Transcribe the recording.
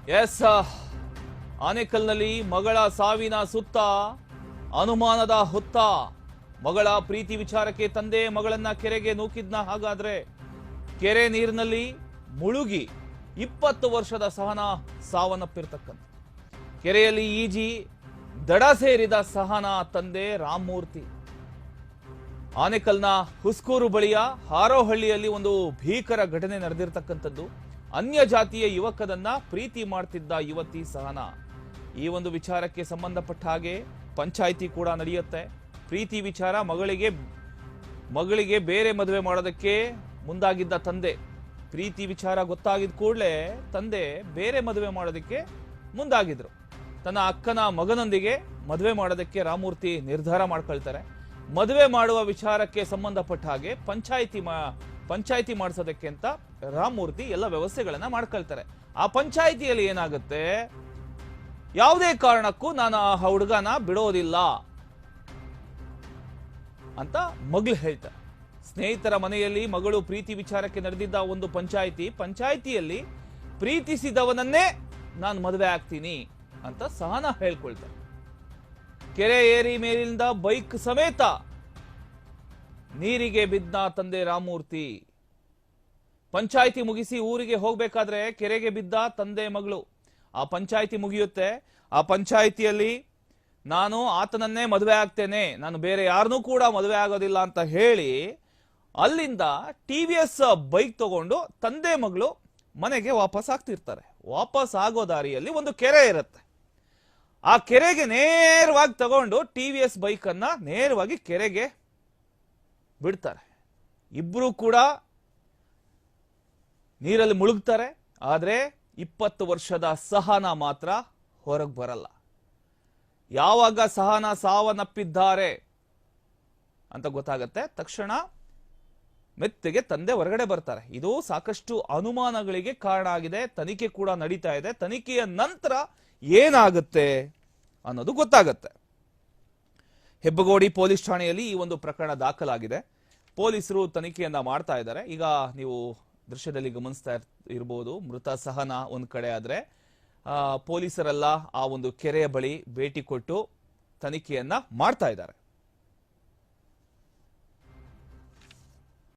S, ಆನೇಕಲ್ನಲ್ಲಿ ಮಗಳ ಸಾವಿನ ಸುತ್ತ ಅನುಮಾನದ ಹುತ್ತ. ಮಗಳ ಪ್ರೀತಿ ವಿಚಾರಕ್ಕೆ ತಂದೆ ಮಗಳನ್ನ ಕೆರೆಗೆ ನೂಕಿದ್ನ. ಹಾಗಾದ್ರೆ ಕೆರೆ ನೀರಿನಲ್ಲಿ ಮುಳುಗಿ 20 ವರ್ಷದ ಸಹನಾ ಸಾವನ್ನಪ್ಪಿರ್ತಕ್ಕಂಥ. ಕೆರೆಯಲ್ಲಿ ಈಜಿ ದಡ ಸೇರಿದ ಸಹನಾ ತಂದೆ ರಾಮಮೂರ್ತಿ. ಆನೇಕಲ್ನ ಹುಸ್ಕೂರು ಬಳಿಯ ಹಾರೋಹಳ್ಳಿಯಲ್ಲಿ ಒಂದು ಭೀಕರ ಘಟನೆ ನಡೆದಿರ್ತಕ್ಕಂಥದ್ದು. ಅನ್ಯ ಜಾತಿಯ ಯುವಕನನ್ನ ಪ್ರೀತಿ ಮಾಡ್ತಿದ್ದ ಯುವತಿ ಸಹನಾ. ಈ ಒಂದು ವಿಚಾರಕ್ಕೆ ಸಂಬಂಧಪಟ್ಟ ಹಾಗೆ ಪಂಚಾಯಿತಿ ಕೂಡ ನಡೆಯುತ್ತೆ. ಪ್ರೀತಿ ವಿಚಾರ, ಮಗಳಿಗೆ ಬೇರೆ ಮದುವೆ ಮಾಡೋದಕ್ಕೆ ಮುಂದಾಗಿದ್ದ ತಂದೆ. ಪ್ರೀತಿ ವಿಚಾರ ಗೊತ್ತಾಗಿದ್ದ ಕೂಡಲೇ ತಂದೆ ಬೇರೆ ಮದುವೆ ಮಾಡೋದಕ್ಕೆ ಮುಂದಾಗಿದ್ರು. ತನ್ನ ಅಕ್ಕನ ಮಗನೊಂದಿಗೆ ಮದುವೆ ಮಾಡೋದಕ್ಕೆ ರಾಮಮೂರ್ತಿ ನಿರ್ಧಾರ ಮಾಡ್ಕೊಳ್ತಾರೆ. ಮದುವೆ ಮಾಡುವ ವಿಚಾರಕ್ಕೆ ಸಂಬಂಧಪಟ್ಟ ಹಾಗೆ ಪಂಚಾಯಿತಿ ಮಾಡಿಸೋದಕ್ಕೆ ಅಂತ ರಾಮಮೂರ್ತಿ ಎಲ್ಲ ವ್ಯವಸ್ಥೆಗಳನ್ನ ಮಾಡ್ಕೊಳ್ತಾರೆ. ಆ ಪಂಚಾಯಿತಿಯಲ್ಲಿ ಏನಾಗುತ್ತೆ, ಯಾವುದೇ ಕಾರಣಕ್ಕೂ ನಾನು ಆ ಹುಡುಗನ ಬಿಡೋದಿಲ್ಲ ಅಂತ ಮಗಳು ಹೇಳ್ತಾರೆ. ಸ್ನೇಹಿತರ ಮನೆಯಲ್ಲಿ ಮಗಳು ಪ್ರೀತಿ ವಿಚಾರಕ್ಕೆ ನಡೆದಿದ್ದ ಒಂದು ಪಂಚಾಯಿತಿಯಲ್ಲಿ ಪ್ರೀತಿಸಿದವನನ್ನೇ ನಾನು ಮದುವೆ ಆಗ್ತೀನಿ ಅಂತ ಸಹನಾ ಹೇಳ್ಕೊಳ್ತಾರೆ. ಕೆರೆ ಏರಿ ಮೇಲಿಂದ ಬೈಕ್ ಸಮೇತ ನೀರಿಗೆ ಬಿದ್ದ ತಂದೆ ರಾಮಮೂರ್ತಿ. ಪಂಚಾಯಿತಿ ಮುಗಿಸಿ ಊರಿಗೆ ಹೋಗ್ಬೇಕಾದ್ರೆ ಕೆರೆಗೆ ಬಿದ್ದ ತಂದೆ ಮಗಳು. ಆ ಪಂಚಾಯಿತಿ ಮುಗಿಯುತ್ತೆ. ಆ ಪಂಚಾಯಿತಿಯಲ್ಲಿ ನಾನು ಆತನನ್ನೇ ಮದುವೆ ಆಗ್ತೇನೆ, ನಾನು ಬೇರೆ ಯಾರನ್ನೂ ಕೂಡ ಮದುವೆ ಆಗೋದಿಲ್ಲ ಅಂತ ಹೇಳಿ ಅಲ್ಲಿಂದ TVS ಬೈಕ್ ತಗೊಂಡು ತಂದೆ ಮಗಳು ಮನೆಗೆ ವಾಪಸ್ ಆಗ್ತಿರ್ತಾರೆ. ವಾಪಸ್ ಆಗೋ ದಾರಿಯಲ್ಲಿ ಒಂದು ಕೆರೆ ಇರುತ್ತೆ. ಆ ಕೆರೆಗೆ ನೇರವಾಗಿ ತಗೊಂಡು TVS ಬೈಕ್ ಅನ್ನ ನೇರವಾಗಿ ಕೆರೆಗೆ ಬಿಡ್ತಾರೆ. ಇಬ್ರು ಕೂಡ ನೀರಲ್ಲಿ ಮುಳುಗ್ತಾರೆ. ಆದ್ರೆ 20 ವರ್ಷದ ಸಹನಾ ಮಾತ್ರ ಹೊರಗೆ ಬರಲ್ಲ. ಯಾವಾಗ ಸಹನಾ ಸಾವನ್ನಪ್ಪಿದ್ದಾರೆ ಅಂತ ಗೊತ್ತಾಗತ್ತೆ, ತಕ್ಷಣ ಮೆತ್ತಿಗೆ ತಂದೆ ಹೊರಗಡೆ ಬರ್ತಾರೆ. ಇದು ಸಾಕಷ್ಟು ಅನುಮಾನಗಳಿಗೆ ಕಾರಣ ಆಗಿದೆ. ತನಿಖೆ ಕೂಡ ನಡೀತಾ ಇದೆ. ತನಿಖೆಯ ನಂತರ ಏನಾಗುತ್ತೆ ಅನ್ನೋದು ಗೊತ್ತಾಗತ್ತೆ. ಹೆಬ್ಬಗೋಡಿ ಪೊಲೀಸ್ ಠಾಣೆಯಲ್ಲಿ ಈ ಒಂದು ಪ್ರಕರಣ ದಾಖಲಾಗಿದೆ. ಪೊಲೀಸರು ತನಿಖೆಯನ್ನ ಮಾಡ್ತಾ ಇದ್ದಾರೆ. ಈಗ ನೀವು ದೃಶ್ಯದಲ್ಲಿ ಗಮನಿಸ್ತಾ ಇರಬಹುದು, ಮೃತ ಸಹನಾ ಒಂದ್ ಕಡೆ ಆದ್ರೆ ಪೊಲೀಸರೆಲ್ಲ ಆ ಒಂದು ಕೆರೆಯ ಬಳಿ ಭೇಟಿ ಕೊಟ್ಟು ತನಿಖೆಯನ್ನ ಮಾಡ್ತಾ ಇದ್ದಾರೆ.